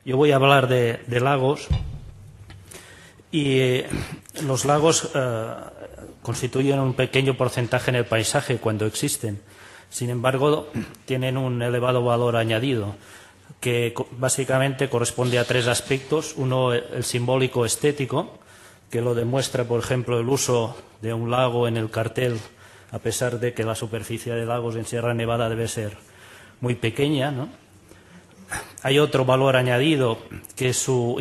Yo voy a hablar de lagos y los lagos constituyen un pequeño porcentaje en el paisaje cuando existen. Sin embargo, tienen un elevado valor añadido que básicamente corresponde a tres aspectos. Uno, el simbólico estético, que lo demuestra, por ejemplo, el uso de un lago en el cartel, a pesar de que la superficie de lagos en Sierra Nevada debe ser muy pequeña, ¿no? Hay otro valor añadido, que es su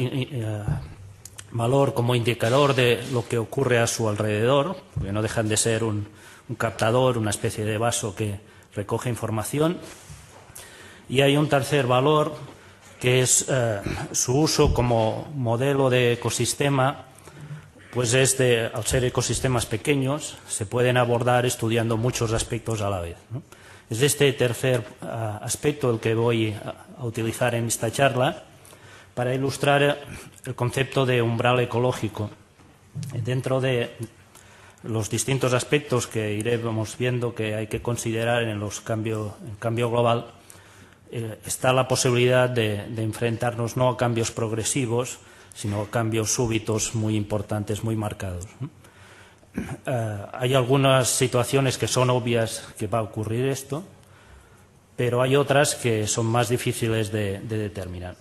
valor como indicador de lo que ocurre a su alrededor, porque no dejan de ser un captador, una especie de vaso que recoge información. Y hay un tercer valor, que es su uso como modelo de ecosistema, pues al ser ecosistemas pequeños, se pueden abordar estudiando muchos aspectos a la vez, ¿no? Es este tercer aspecto el que voy a utilizar en esta charla para ilustrar el concepto de umbral ecológico. Dentro de los distintos aspectos que iremos viendo que hay que considerar en el cambio global, está la posibilidad de enfrentarnos no a cambios progresivos, sino a cambios súbitos muy importantes, muy marcados. Hay algunas situaciones que son obvias que va a ocurrir esto, pero hay otras que son más difíciles de determinar.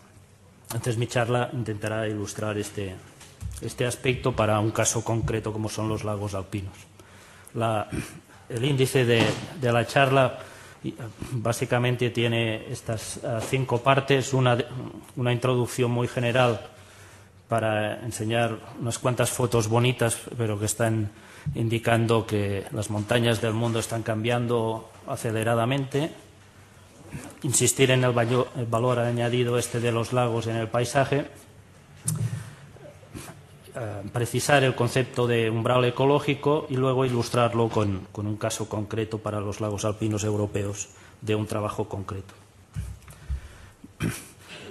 Entonces mi charla intentará ilustrar este aspecto para un caso concreto como son los lagos alpinos. El índice de la charla básicamente tiene estas 5 partes, una introducción muy general para enseñar unas cuantas fotos bonitas, pero que están indicando que las montañas del mundo están cambiando aceleradamente. Insistir en el valor añadido de los lagos en el paisaje. Precisar el concepto de umbral ecológico y luego ilustrarlo con un caso concreto para los lagos alpinos europeos de un trabajo concreto.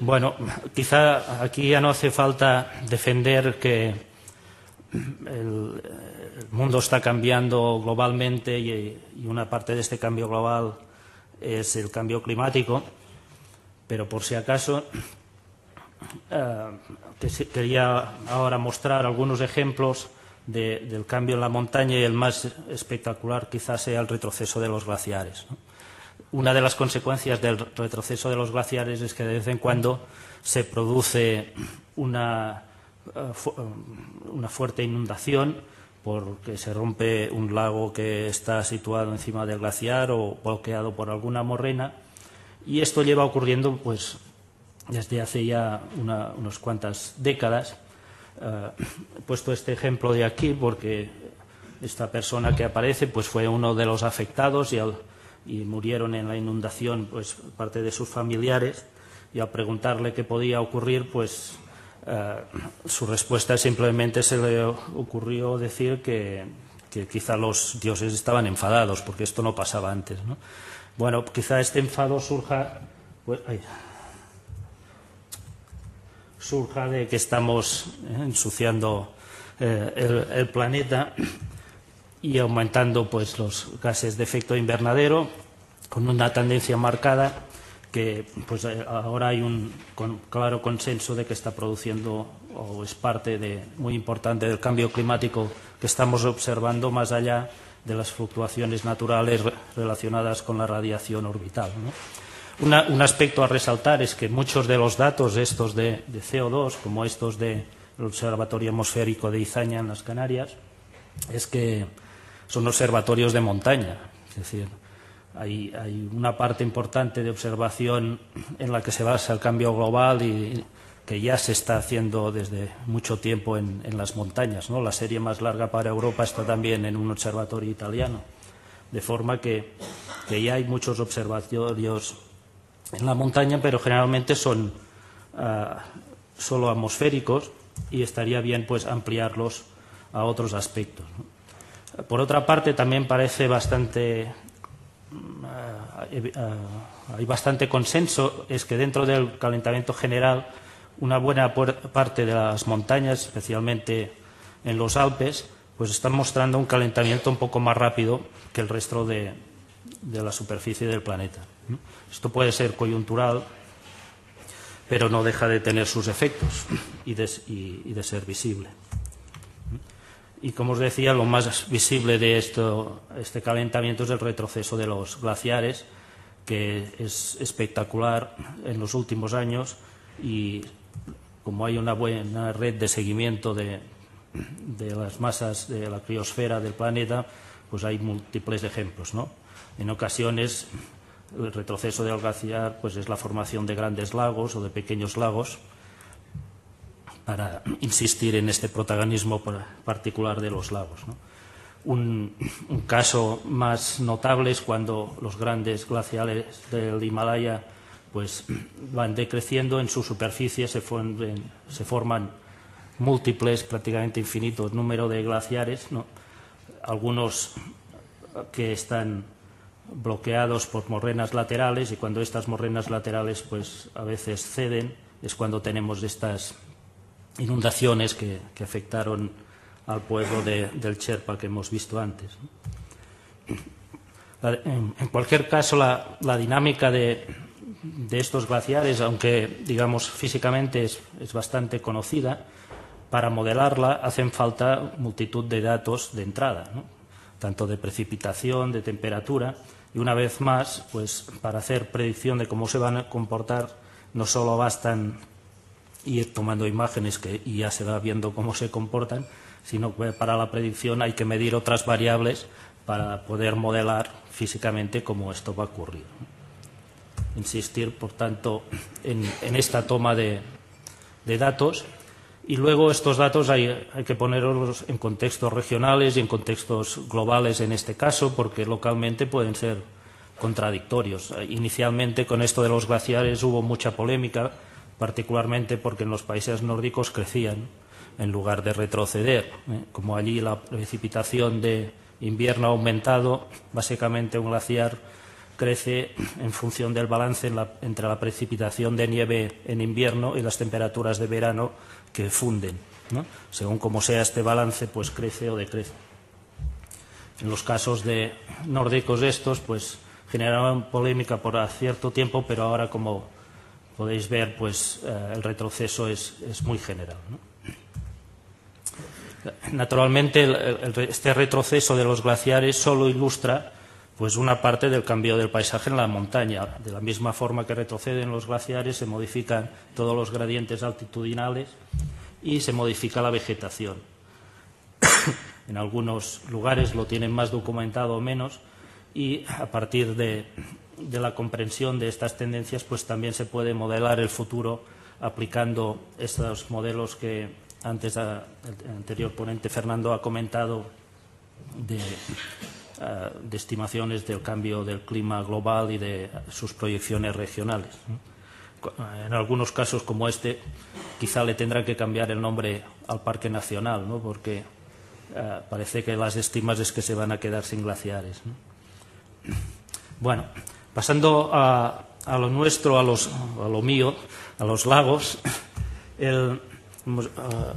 Bueno, quizá aquí ya no hace falta defender que el mundo está cambiando globalmente y una parte de este cambio global es el cambio climático, pero por si acaso quería ahora mostrar algunos ejemplos del cambio en la montaña, y el más espectacular quizás sea el retroceso de los glaciares, ¿no? Una de las consecuencias del retroceso de los glaciares es que de vez en cuando se produce una fuerte inundación porque se rompe un lago que está situado encima del glaciar o bloqueado por alguna morrena, y esto lleva ocurriendo pues desde hace ya unas cuantas décadas. He puesto este ejemplo de aquí porque esta persona que aparece pues fue uno de los afectados y murieron en la inundación pues parte de sus familiares, y al preguntarle qué podía ocurrir pues su respuesta simplemente se le ocurrió decir que quizá los dioses estaban enfadados porque esto no pasaba antes, ¿no? Bueno, quizá este enfado surja de que estamos ensuciando el planeta y aumentando pues los gases de efecto invernadero, con una tendencia marcada que pues ahora hay un claro consenso de que está produciendo o es parte muy importante del cambio climático que estamos observando, más allá de las fluctuaciones naturales relacionadas con la radiación orbital, ¿no? Un aspecto a resaltar es que muchos de los datos estos de CO2, como estos del Observatorio Atmosférico de Izaña en las Canarias, es que son observatorios de montaña. Es decir, hay una parte importante de observación en la que se basa el cambio global y que ya se está haciendo desde mucho tiempo en las montañas, ¿no? La serie más larga para Europa está también en un observatorio italiano, de forma que ya hay muchos observatorios en la montaña, pero generalmente son solo atmosféricos, y estaría bien pues ampliarlos a otros aspectos, ¿no? Por otra parte, también parece hay bastante consenso, es que dentro del calentamiento general una buena parte de las montañas, especialmente en los Alpes, pues están mostrando un calentamiento un poco más rápido que el resto de la superficie del planeta, ¿no? Esto puede ser coyuntural, pero no deja de tener sus efectos y de ser visible. Y como os decía, lo más visible de este calentamiento es el retroceso de los glaciares, que es espectacular en los últimos años, y como hay una buena red de seguimiento de las masas de la criosfera del planeta, pues hay múltiples ejemplos, ¿no? En ocasiones el retroceso del glaciar pues es la formación de grandes lagos o de pequeños lagos, para insistir en este protagonismo particular de los lagos, ¿no? Un caso más notable es cuando los grandes glaciares del Himalaya pues van decreciendo en su superficie, se forman múltiples, prácticamente infinitos número de glaciares, ¿no? Algunos que están bloqueados por morrenas laterales, y cuando estas morrenas laterales pues a veces ceden, es cuando tenemos estas inundaciones que afectaron al pueblo del Sherpa que hemos visto antes. En cualquier caso, la dinámica de estos glaciares, aunque digamos físicamente es bastante conocida, para modelarla hacen falta multitud de datos de entrada, ¿no? Tanto de precipitación, de temperatura, y una vez más, pues para hacer predicción de cómo se van a comportar, no solo bastan ir tomando imágenes y ya se va viendo cómo se comportan, sino que para la predicción hay que medir otras variables para poder modelar físicamente cómo esto va a ocurrir. Insistir, por tanto, en esta toma de datos, y luego estos datos hay que ponerlos en contextos regionales y en contextos globales en este caso, porque localmente pueden ser contradictorios. Inicialmente con esto de los glaciares hubo mucha polémica, particularmente porque en los países nórdicos crecían en lugar de retroceder. Como allí la precipitación de invierno ha aumentado, básicamente un glaciar crece en función del balance entre la precipitación de nieve en invierno y las temperaturas de verano que funden, ¿no? Según como sea este balance, pues crece o decrece. En los casos de nórdicos estos, pues generaron polémica por cierto tiempo, pero ahora, como podéis ver, pues el retroceso es muy general, ¿no? Naturalmente, este retroceso de los glaciares solo ilustra pues una parte del cambio del paisaje en la montaña. De la misma forma que retroceden los glaciares, se modifican todos los gradientes altitudinales y se modifica la vegetación. En algunos lugares lo tienen más documentado o menos, y a partir de la comprensión de estas tendencias, pues también se puede modelar el futuro aplicando estos modelos que antes el anterior ponente Fernando ha comentado de estimaciones del cambio del clima global y de sus proyecciones regionales. En algunos casos como este, quizá le tendrán que cambiar el nombre al Parque Nacional, ¿no? Porque parece que las estimas es que se van a quedar sin glaciares, ¿no? Bueno, pasando a lo nuestro, a lo mío, a los lagos,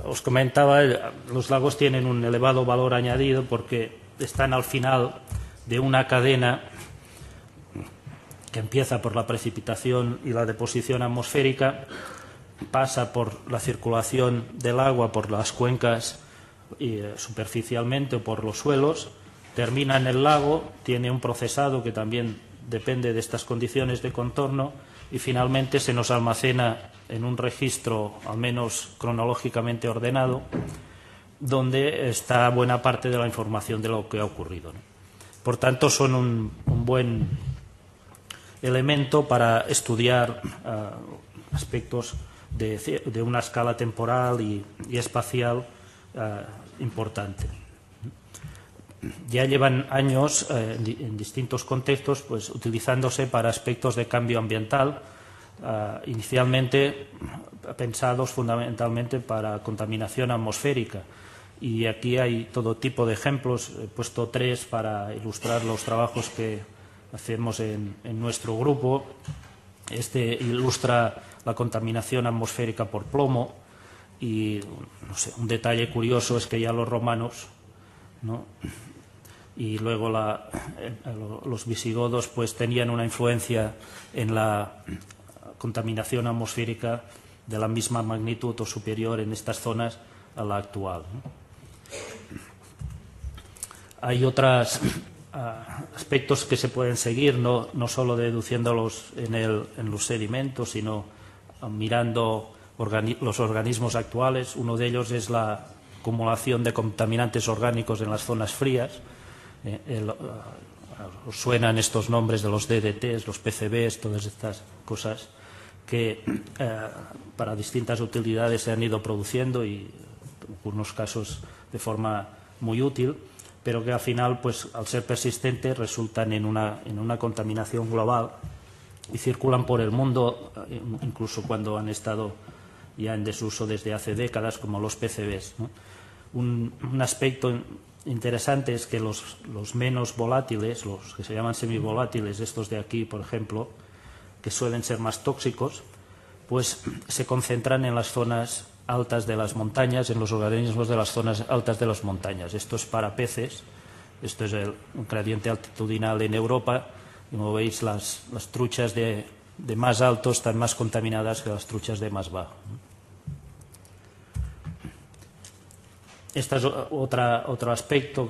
os comentaba, los lagos tienen un elevado valor añadido porque están al final de una cadena que empieza por la precipitación y la deposición atmosférica, pasa por la circulación del agua por las cuencas superficialmente o por los suelos, termina en el lago, tiene un procesado que también depende de estas condiciones de contorno, y finalmente se nos almacena en un registro al menos cronológicamente ordenado, donde está buena parte de la información de lo que ha ocurrido, ¿no? Por tanto, son un buen elemento para estudiar aspectos de una escala temporal y espacial importante. Ya llevan años en distintos contextos pues utilizándose para aspectos de cambio ambiental, inicialmente pensados fundamentalmente para contaminación atmosférica, y aquí hay todo tipo de ejemplos. He puesto 3 para ilustrar los trabajos que hacemos en nuestro grupo. Este ilustra la contaminación atmosférica por plomo, y no sé, un detalle curioso es que ya los romanos, ¿no?, y luego los visigodos pues tenían una influencia en la contaminación atmosférica de la misma magnitud o superior en estas zonas a la actual, ¿no? Hay otros aspectos que se pueden seguir, no solo deduciéndolos en los sedimentos, sino mirando los organismos actuales. Uno de ellos es la acumulación de contaminantes orgánicos en las zonas frías. Os suenan estos nombres de los DDTs, los PCBs, todas estas cosas que para distintas utilidades se han ido produciendo y en algunos casos de forma muy útil, pero que al final, pues, al ser persistentes, resultan en una contaminación global y circulan por el mundo, incluso cuando han estado ya en desuso desde hace décadas, como los PCBs, ¿no? Un aspecto interesante es que los menos volátiles, los que se llaman semivolátiles, estos de aquí, por ejemplo, que suelen ser más tóxicos, pues se concentran en las zonas altas de las montañas, en los organismos de las zonas altas de las montañas. Esto es para peces, esto es un gradiente altitudinal en Europa, y como veis las truchas de más alto están más contaminadas que las truchas de más bajo. Este es otro aspecto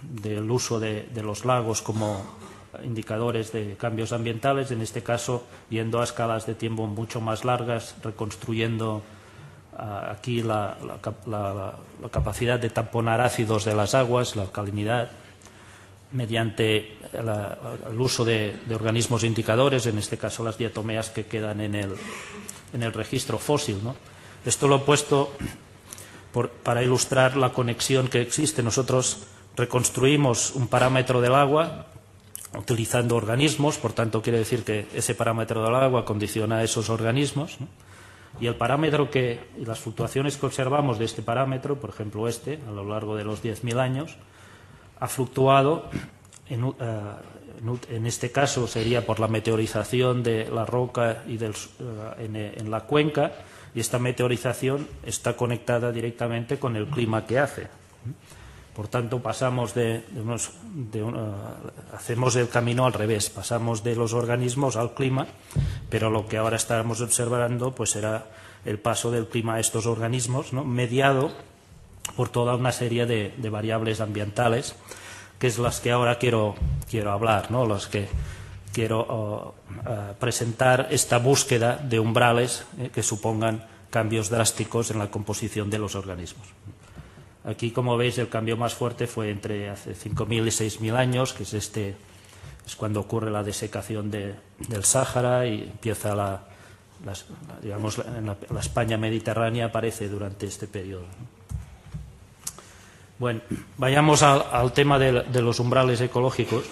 del uso de los lagos como indicadores de cambios ambientales, en este caso yendo a escalas de tiempo mucho más largas, reconstruyendo aquí la capacidad de tamponar ácidos de las aguas, la alcalinidad, mediante el uso de organismos indicadores, en este caso las diatomeas que quedan en el registro fósil, ¿no? Esto lo he puesto para ilustrar la conexión que existe. Nosotros reconstruimos un parámetro del agua utilizando organismos, por tanto quiere decir que ese parámetro del agua condiciona a esos organismos, ¿no? Y el parámetro y las fluctuaciones que observamos de este parámetro, por ejemplo a lo largo de los 10.000 años, ha fluctuado, en este caso sería por la meteorización de la roca y en la cuenca, y esta meteorización está conectada directamente con el clima que hace. Por tanto, pasamos hacemos el camino al revés, pasamos de los organismos al clima, pero lo que ahora estamos observando pues será el paso del clima a estos organismos, ¿no?, mediado por toda una serie de variables ambientales, que es las que ahora quiero hablar, ¿no?, las que quiero presentar esta búsqueda de umbrales que supongan cambios drásticos en la composición de los organismos. Aquí, como veis, el cambio más fuerte fue entre hace 5.000 y 6.000 años, que es cuando ocurre la desecación del Sáhara y empieza la España mediterránea, aparece durante este periodo. Bueno, vayamos al tema de los umbrales ecológicos.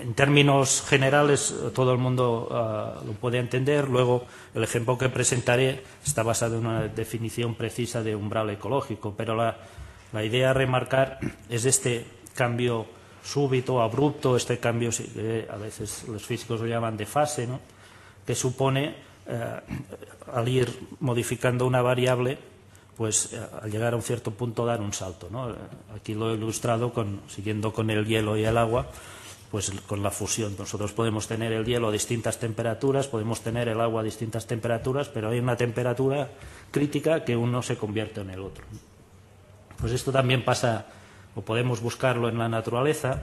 En términos generales, todo el mundo lo puede entender. Luego, el ejemplo que presentaré está basado en una definición precisa de umbral ecológico, pero la idea a remarcar es este cambio súbito, abrupto, este cambio que a veces los físicos lo llaman de fase, ¿no?, que supone, al ir modificando una variable, pues al llegar a un cierto punto dar un salto, ¿no? Aquí lo he ilustrado siguiendo con el hielo y el agua, pues con la fusión. Nosotros podemos tener el hielo a distintas temperaturas, podemos tener el agua a distintas temperaturas, pero hay una temperatura crítica que uno se convierte en el otro. Pues esto también pasa, o podemos buscarlo en la naturaleza,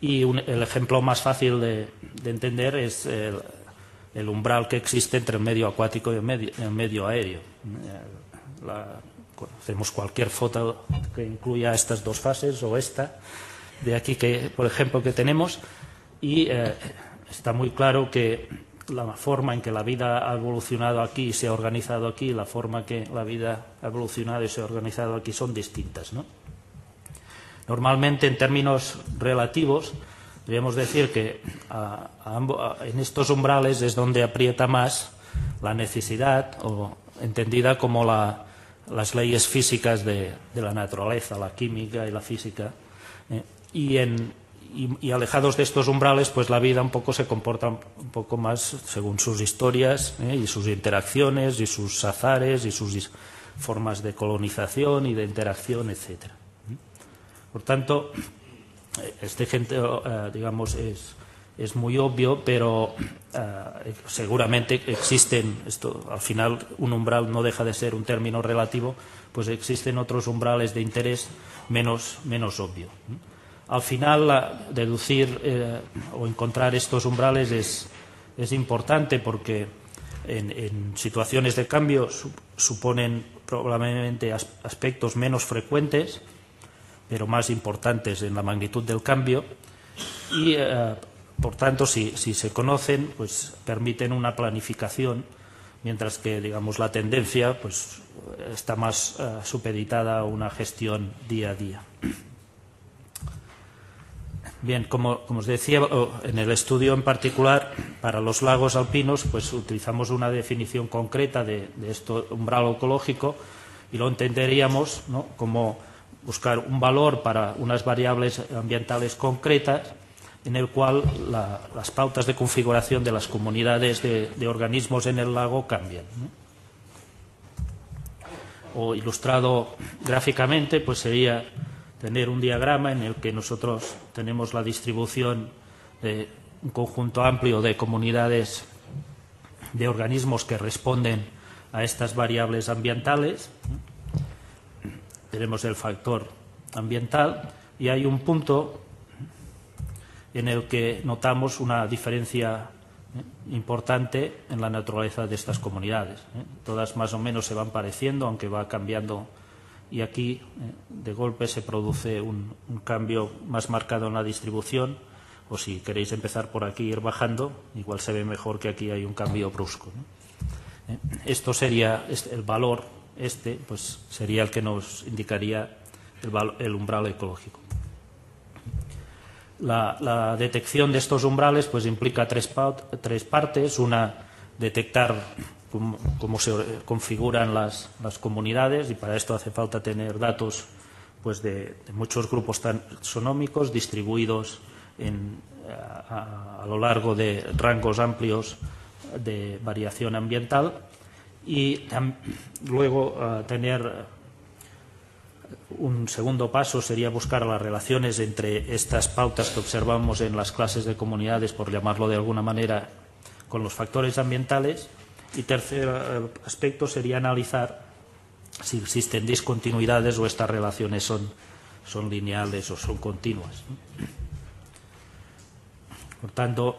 y el ejemplo más fácil de entender es el umbral que existe entre el medio acuático y el medio aéreo. Hacemos cualquier foto que incluya estas dos fases o esta de aquí, por ejemplo, que tenemos, y está muy claro que la forma en que la vida ha evolucionado aquí y se ha organizado aquí, la forma que la vida ha evolucionado y se ha organizado aquí son distintas, ¿no? Normalmente, en términos relativos, debemos decir que en estos umbrales es donde aprieta más la necesidad, o entendida como las leyes físicas de la naturaleza, la química y la física, y alejados de estos umbrales, pues la vida un poco se comporta un poco más según sus historias, y sus interacciones y sus azares y sus formas de colonización y de interacción, etcétera. Por tanto, este ejemplo, digamos, es es muy obvio, pero seguramente existen, al final un umbral no deja de ser un término relativo, pues existen otros umbrales de interés menos obvio. Al final, deducir o encontrar estos umbrales es importante porque en situaciones de cambio suponen probablemente aspectos menos frecuentes, pero más importantes en la magnitud del cambio y, por tanto, si se conocen, pues permiten una planificación, mientras que, digamos, la tendencia pues está más supeditada a una gestión día a día. Bien, como os decía, en el estudio en particular, para los lagos alpinos, pues utilizamos una definición concreta de esto, umbral ecológico, y lo entenderíamos, ¿no?, como buscar un valor para unas variables ambientales concretas en el cual las pautas de configuración de las comunidades de organismos en el lago cambian, ¿no? O ilustrado gráficamente, pues sería tener un diagrama en el que nosotros tenemos la distribución de un conjunto amplio de comunidades de organismos que responden a estas variables ambientales. Tenemos el factor ambiental y hay un punto en el que notamos una diferencia importante en la naturaleza de estas comunidades. Todas más o menos se van pareciendo, aunque va cambiando, y aquí de golpe se produce un cambio más marcado en la distribución, o si queréis empezar por aquí e ir bajando, igual se ve mejor que aquí hay un cambio brusco, ¿no? Esto sería el valor, pues sería el que nos indicaría el umbral ecológico. La detección de estos umbrales pues implica tres partes. Una, detectar cómo se configuran las comunidades, y para esto hace falta tener datos pues de muchos grupos taxonómicos distribuidos a lo largo de rangos amplios de variación ambiental, y luego tener un segundo paso sería buscar las relaciones entre estas pautas que observamos en las clases de comunidades, por llamarlo de alguna manera, con los factores ambientales. Y tercer aspecto sería analizar si existen discontinuidades o estas relaciones son lineales o son continuas, ¿no? Por tanto,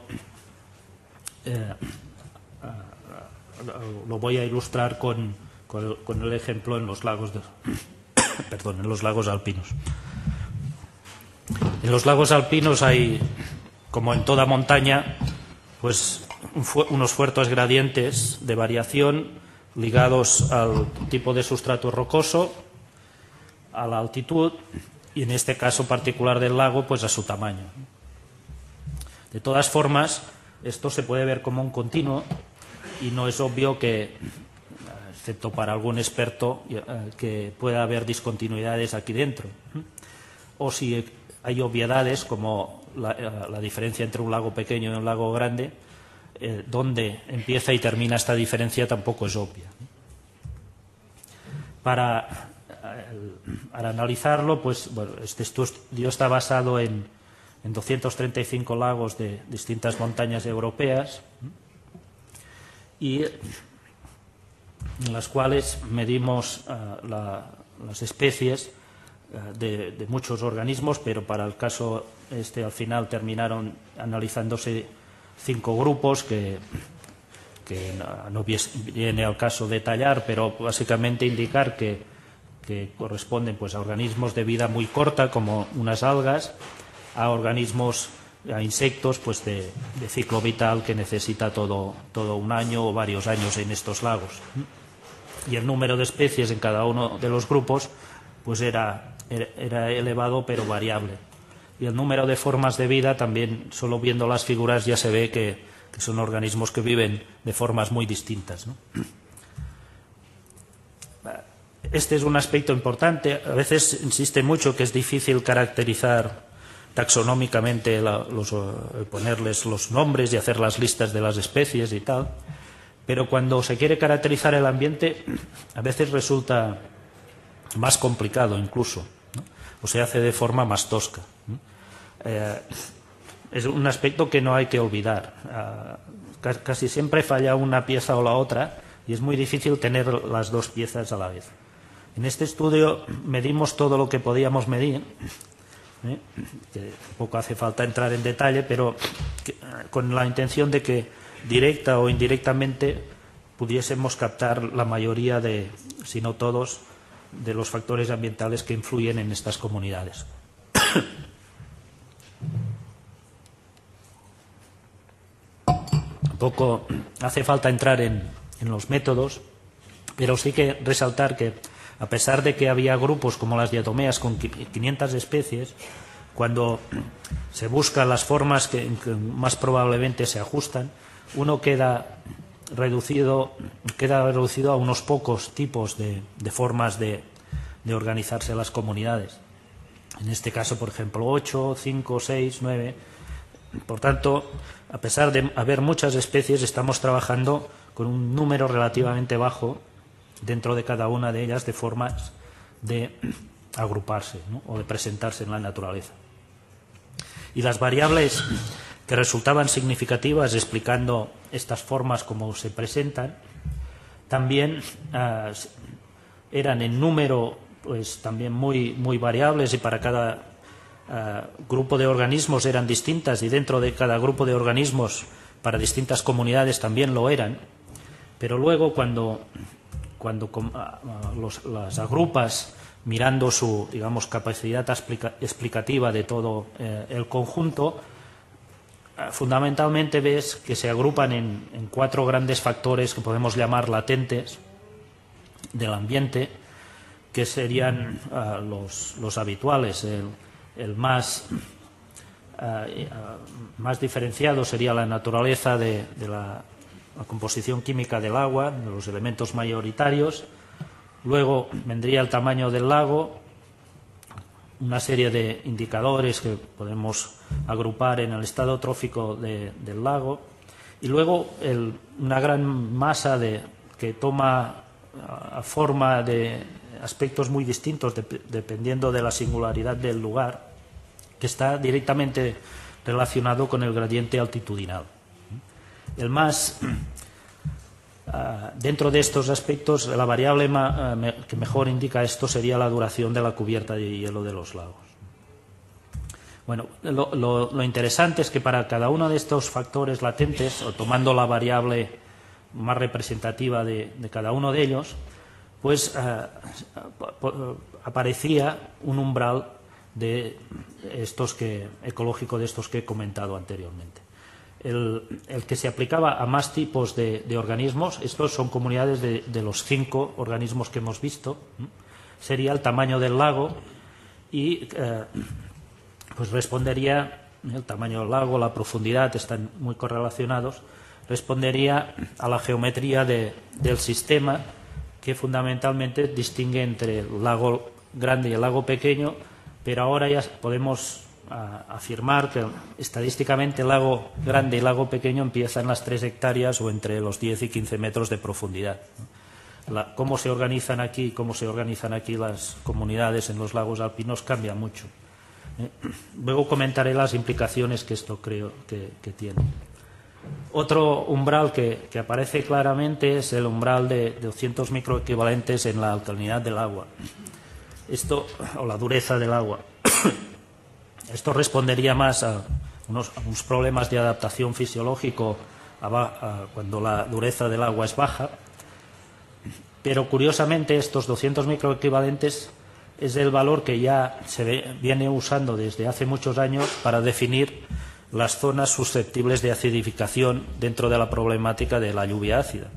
lo voy a ilustrar con el ejemplo en los lagos en los lagos alpinos. En los lagos alpinos hay, como en toda montaña, pues unos fuertes gradientes de variación ligados al tipo de sustrato rocoso, a la altitud y, en este caso particular del lago, pues a su tamaño. De todas formas, esto se puede ver como un continuo y no es obvio que, excepto para algún experto, que pueda haber discontinuidades aquí dentro. O si hay obviedades como la diferencia entre un lago pequeño y un lago grande, donde empieza y termina esta diferencia tampoco es obvia. Para analizarlo, pues bueno, este estudio está basado en 235 lagos de distintas montañas europeas, y en las cuales medimos las especies de muchos organismos, pero para el caso al final terminaron analizándose 5 grupos que no viene al caso detallar, pero básicamente indicar que corresponden pues a organismos de vida muy corta, como unas algas, a organismos, a insectos pues de ciclo vital que necesita todo un año o varios años en estos lagos. Y el número de especies en cada uno de los grupos pues era elevado pero variable. Y el número de formas de vida también, solo viendo las figuras ya se ve que son organismos que viven de formas muy distintas, ¿no? Este es un aspecto importante. A veces insiste mucho que es difícil caracterizar taxonómicamente, ponerles los nombres y hacer las listas de las especies y tal, pero cuando se quiere caracterizar el ambiente a veces resulta más complicado incluso, ¿no? O se hace de forma más tosca, ¿no? es un aspecto que no hay que olvidar. Casi siempre falla una pieza o la otra y es muy difícil tener las dos piezas a la vez. En este estudio medimos todo lo que podíamos medir, que poco hace falta entrar en detalle, pero con la intención de que directa o indirectamente pudiésemos captar la mayoría de, si no todos, de los factores ambientales que influyen en estas comunidades. Tampoco hace falta entrar en los métodos, pero sí que resaltar que, a pesar de que había grupos como las diatomeas con 500 especies, cuando se buscan las formas que más probablemente se ajustan, uno queda reducido a unos pocos tipos de formas de organizarse las comunidades. En este caso, por ejemplo, 8, 5, 6, 9. Por tanto, a pesar de haber muchas especies, estamos trabajando con un número relativamente bajo dentro de cada una de ellas de formas de agruparse, ¿no?, o de presentarse en la naturaleza. Y las variables que resultaban significativas explicando estas formas como se presentan también eran en número pues también muy variables, y para cada grupo de organismos eran distintas, y dentro de cada grupo de organismos para distintas comunidades también lo eran. Pero luego cuando las agrupas mirando su, digamos, capacidad explicativa de todo el conjunto, fundamentalmente ves que se agrupan en 4 grandes factores que podemos llamar latentes del ambiente, que serían los habituales. El más diferenciado sería la naturaleza de la composición química del agua, de los elementos mayoritarios. Luego vendría el tamaño del lago, una serie de indicadores que podemos agrupar en el estado trófico del lago, y luego una gran masa que toma forma de aspectos muy distintos dependiendo de la singularidad del lugar, que está directamente relacionado con el gradiente altitudinal. Dentro de estos aspectos, la variable que mejor indica esto sería la duración de la cubierta de hielo de los lagos. Bueno, lo interesante es que para cada uno de estos factores latentes, o tomando la variable más representativa de cada uno de ellos, pues aparecía un umbral de ecológico de estos que he comentado anteriormente. El que se aplicaba a más tipos de organismos, estos son comunidades de los 5 organismos que hemos visto, sería el tamaño del lago, y pues respondería, el tamaño del lago, la profundidad, están muy correlacionados, respondería a la geometría del sistema, que fundamentalmente distingue entre el lago grande y el lago pequeño, pero ahora ya podemos afirmar que estadísticamente el lago grande y el lago pequeño empiezan en las 3 hectáreas o entre los 10 y 15 metros de profundidad. Cómo se organizan aquí las comunidades en los lagos alpinos cambia mucho. Luego comentaré las implicaciones que esto creo que tiene. Otro umbral que aparece claramente es el umbral de 200 microequivalentes en la alcalinidad del agua. O la dureza del agua. Esto respondería más a unos problemas de adaptación fisiológico cuando la dureza del agua es baja, pero curiosamente estos 200 microequivalentes es el valor que ya se viene usando desde hace muchos años para definir las zonas susceptibles de acidificación dentro de la problemática de la lluvia ácida.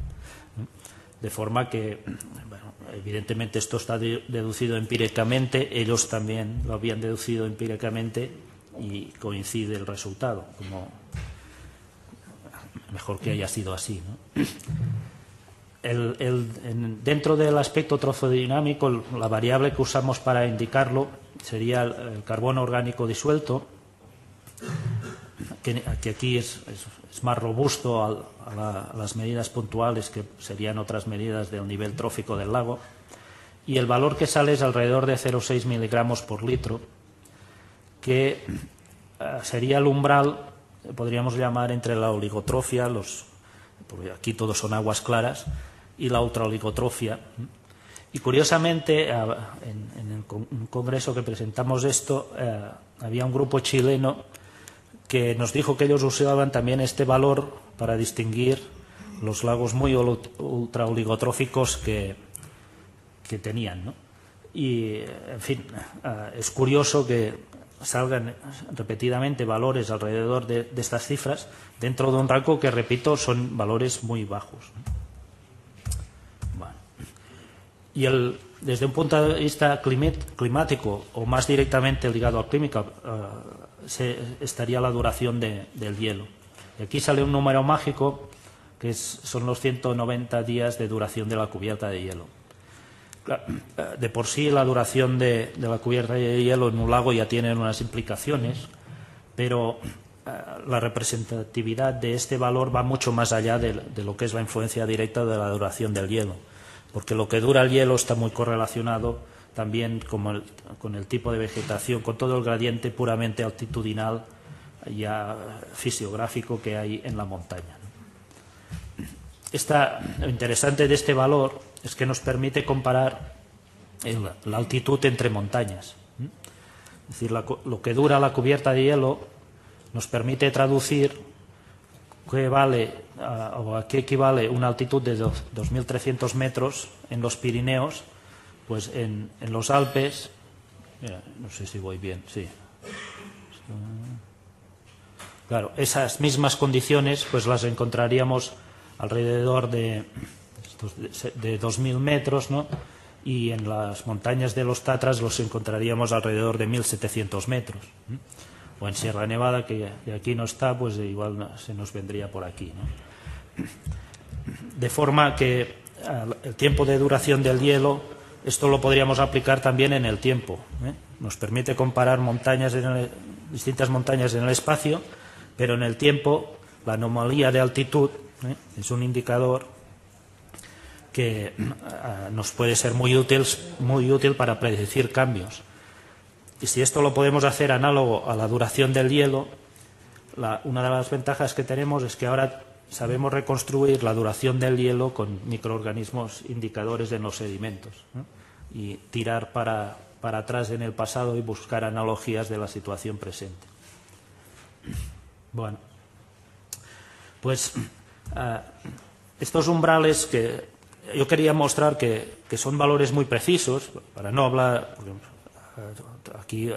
De forma que, bueno, evidentemente esto está deducido empíricamente, ellos también lo habían deducido empíricamente y coincide el resultado, como mejor que haya sido así, ¿no? Dentro del aspecto trofodinámico, la variable que usamos para indicarlo sería el carbono orgánico disuelto, que aquí es más robusto a las medidas puntuales, que serían otras medidas del nivel trófico del lago, y el valor que sale es alrededor de 0,6 miligramos por litro, que sería el umbral, podríamos llamar, entre la oligotrofia, porque aquí todos son aguas claras, y la ultraoligotrofia. Y curiosamente, en un congreso que presentamos esto, había un grupo chileno que nos dijo que ellos usaban también este valor para distinguir los lagos muy ultraoligotróficos que tenían, ¿no? Y, en fin, es curioso que salgan repetidamente valores alrededor de estas cifras dentro de un rango que, repito, son valores muy bajos, ¿no? Bueno. Y desde un punto de vista climático, o más directamente ligado al clima, estaría la duración del hielo. Y aquí sale un número mágico que son los 190 días de duración de la cubierta de hielo. De por sí la duración de la cubierta de hielo en un lago ya tiene unas implicaciones, pero la representatividad de este valor va mucho más allá de lo que es la influencia directa de la duración del hielo, porque lo que dura el hielo está muy correlacionado también con el tipo de vegetación, con todo el gradiente puramente altitudinal ya fisiográfico que hay en la montaña. Lo interesante de este valor es que nos permite comparar la altitud entre montañas. Es decir, lo que dura la cubierta de hielo nos permite traducir a qué equivale una altitud de 2.300 metros en los Pirineos, pues en los Alpes. Mira, no sé si voy bien, sí. Claro, esas mismas condiciones pues las encontraríamos alrededor de 2.000 metros, ¿no? Y en las montañas de los Tatras los encontraríamos alrededor de 1.700 metros. O en Sierra Nevada, que aquí no está, pues igual se nos vendría por aquí, ¿no? De forma que el tiempo de duración del hielo, esto lo podríamos aplicar también en el tiempo, ¿eh? Nos permite comparar distintas montañas en el espacio, pero en el tiempo la anomalía de altitud es un indicador que nos puede ser muy útil para predecir cambios. Y si esto lo podemos hacer análogo a la duración del hielo, una de las ventajas que tenemos es que ahora sabemos reconstruir la duración del hielo con microorganismos indicadores en los sedimentos, ¿no? Y tirar para atrás en el pasado y buscar analogías de la situación presente. Bueno, pues estos umbrales que yo quería mostrar que son valores muy precisos, para no hablar, aquí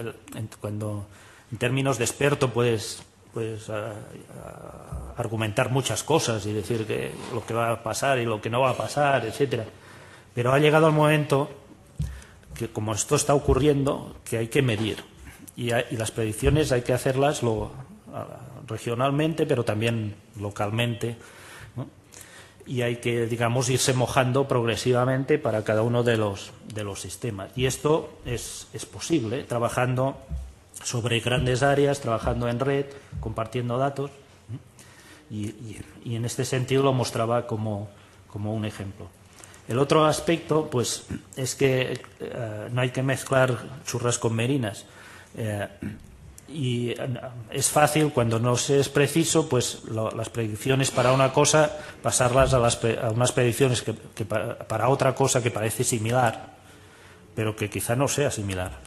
cuando en términos de experto puedes argumentar muchas cosas y decir que lo que va a pasar y lo que no va a pasar, etcétera. Pero ha llegado el momento que, como esto está ocurriendo, que hay que medir y las predicciones hay que hacerlas regionalmente, pero también localmente, ¿no? Y hay que, digamos, irse mojando progresivamente para cada uno de los sistemas. Y esto es posible, trabajando sobre grandes áreas, trabajando en red, compartiendo datos. Y en este sentido lo mostraba como un ejemplo. El otro aspecto, pues, es que no hay que mezclar churras con merinas. Y es fácil, cuando no se es preciso, pues las predicciones para una cosa, pasarlas a unas predicciones que para otra cosa que parece similar, pero que quizá no sea similar.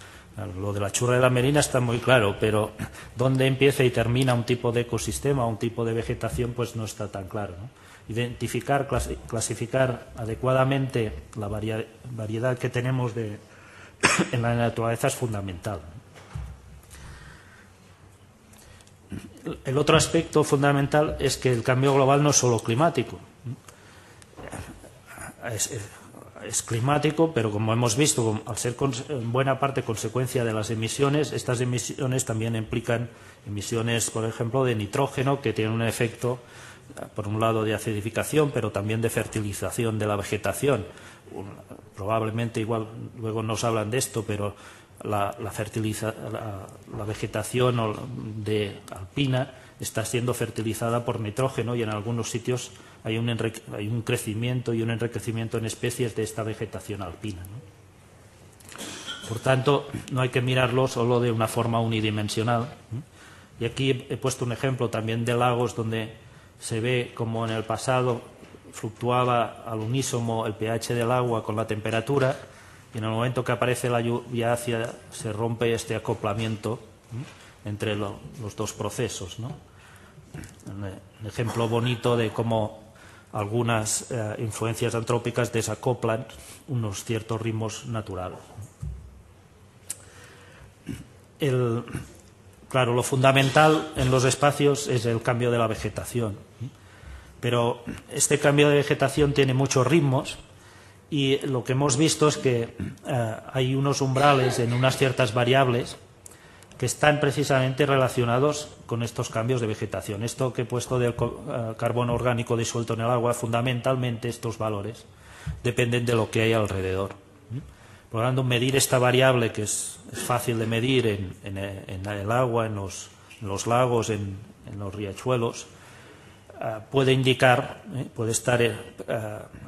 Lo de la churra y la merina está muy claro, pero dónde empieza y termina un tipo de ecosistema, un tipo de vegetación, pues no está tan claro, ¿no? Identificar, clasificar adecuadamente la variedad que tenemos en la naturaleza es fundamental. El otro aspecto fundamental es que el cambio global no es solo climático. Es climático, pero como hemos visto, al ser en buena parte consecuencia de las emisiones, estas emisiones también implican emisiones, por ejemplo, de nitrógeno, que tienen un efecto, por un lado, de acidificación, pero también de fertilización de la vegetación. Probablemente, igual, luego nos hablan de esto, pero la vegetación alpina está siendo fertilizada por nitrógeno y en algunos sitios hay un crecimiento y un enriquecimiento en especies de esta vegetación alpina, ¿no? Por tanto, no hay que mirarlo solo de una forma unidimensional, ¿no? Y aquí he puesto un ejemplo también de lagos donde se ve como en el pasado fluctuaba al unísono el pH del agua con la temperatura, y en el momento que aparece la lluvia ácida se rompe este acoplamiento entre los dos procesos, ¿no? Un ejemplo bonito de cómo algunas influencias antrópicas desacoplan unos ciertos ritmos naturales. Claro, lo fundamental en los espacios es el cambio de la vegetación, pero este cambio de vegetación tiene muchos ritmos, y lo que hemos visto es que hay unos umbrales en unas ciertas variables que están precisamente relacionados con estos cambios de vegetación. Esto que he puesto del carbono orgánico disuelto en el agua, fundamentalmente estos valores dependen de lo que hay alrededor. Por lo tanto, medir esta variable, que es fácil de medir en el agua, en los lagos, en los riachuelos, puede indicar, puede estar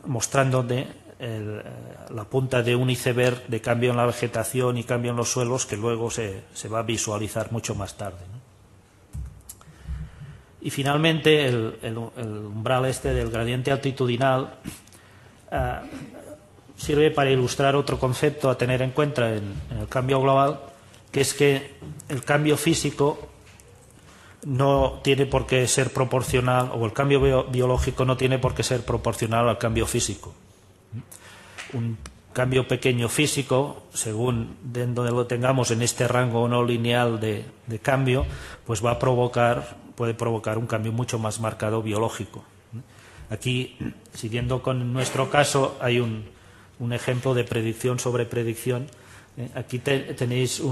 mostrándote la punta de un iceberg de cambio en la vegetación y cambio en los suelos, que luego se va a visualizar mucho más tarde, ¿no? Y finalmente el umbral este del gradiente altitudinal sirve para ilustrar otro concepto a tener en cuenta en el cambio global, que es que el cambio físico no tiene por qué ser proporcional, o el cambio biológico no tiene por qué ser proporcional al cambio físico. Un cambio pequeño físico, según de donde lo tengamos en este rango no lineal de cambio, pues puede provocar un cambio mucho más marcado biológico. Aquí, siguiendo con nuestro caso, hay un ejemplo de predicción sobre predicción. Aquí tenéis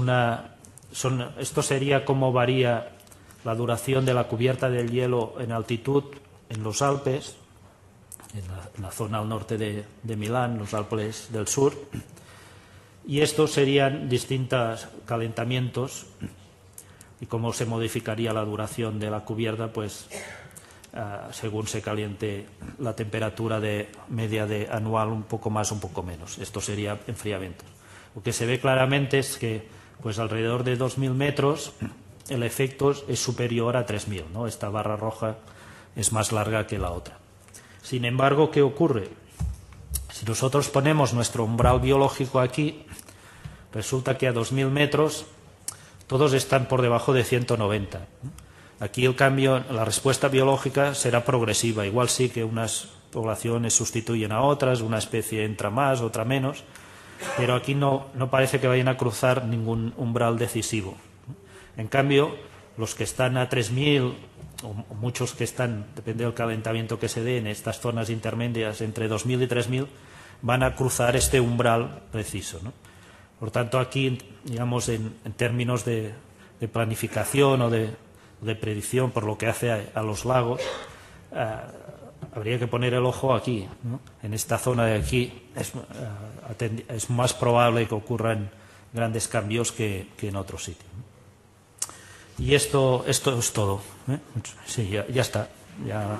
esto sería cómo varía la duración de la cubierta del hielo en altitud en los Alpes, en la zona al norte de Milán, los Alpes del sur, y estos serían distintos calentamientos y cómo se modificaría la duración de la cubierta, pues según se caliente la temperatura media anual, un poco más, un poco menos. Esto sería enfriamiento. Lo que se ve claramente es que pues alrededor de 2.000 metros el efecto es superior a 3.000, ¿no? Esta barra roja es más larga que la otra. Sin embargo, ¿qué ocurre? Si nosotros ponemos nuestro umbral biológico aquí, resulta que a 2.000 metros todos están por debajo de 190. Aquí el cambio, la respuesta biológica será progresiva. Igual sí que unas poblaciones sustituyen a otras, una especie entra más, otra menos, pero aquí no parece que vayan a cruzar ningún umbral decisivo. En cambio, los que están a 3.000, o muchos que están, depende del calentamiento que se dé en estas zonas intermedias, entre 2.000 y 3.000, van a cruzar este umbral preciso, ¿no? Por tanto, aquí, digamos, en términos de planificación o de predicción, por lo que hace a los lagos, habría que poner el ojo aquí, ¿no? En esta zona de aquí es más probable que ocurran grandes cambios que en otros sitios, ¿no? Y esto es todo, ¿eh? Sí, ya está. Ya.